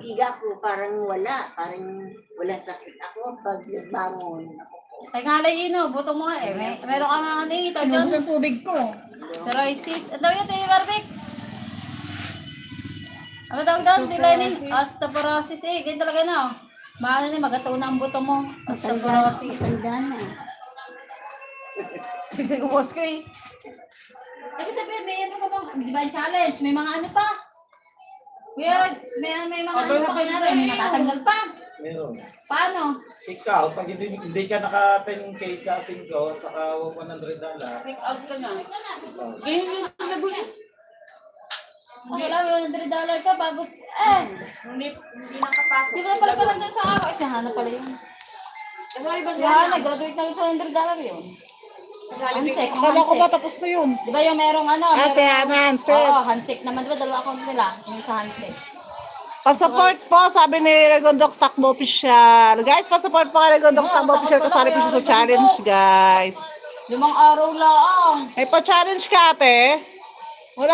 higa ko, parang wala sakit ako pag bangon. Ay nga lang yun, buto mo nga eh. Meron ka nga ano yung ito dyan. Ang tubig ko. Cirrhosis. Ang tawag yun, Tayo Barbik? Ano tawag doon? Dilanin? Osteoporosis eh. Ganyan talaga na. Maano na, magataw na ang buto mo. Osteoporosis. Matanda na. Sige, boss ko eh. Ibig sabihin, may ano ka bang, di ba challenge? May mga ano pa? May mga ano pa kanya rin. May matatanggal pa. Meron. Paano? Ikaw, pag hindi ka naka-10K sa 5 at saka $100, Take out ka na. ikaw. Ganyan yung sabi niya. Ang wala, may $100 ka bago, Hindi nakapasok. sino pala doon sa ako? Isa hanap pala yun. Kasali ba Yan, nag-graduate na rin sa $100 yun. Handshake, Akala ko ba tapos na yun? Di ba yung merong ano? Si Handshake. Oo, handshake naman. Di ba dalawa account nila? Yung sa handshake. Pasupport po, sabi ni Regondok Takbo Official. Guys, pasupport po kay Regondok Takbo Official. Kasali po siya sa challenge, guys. 5 araw lang. May pa-challenge ka, ate.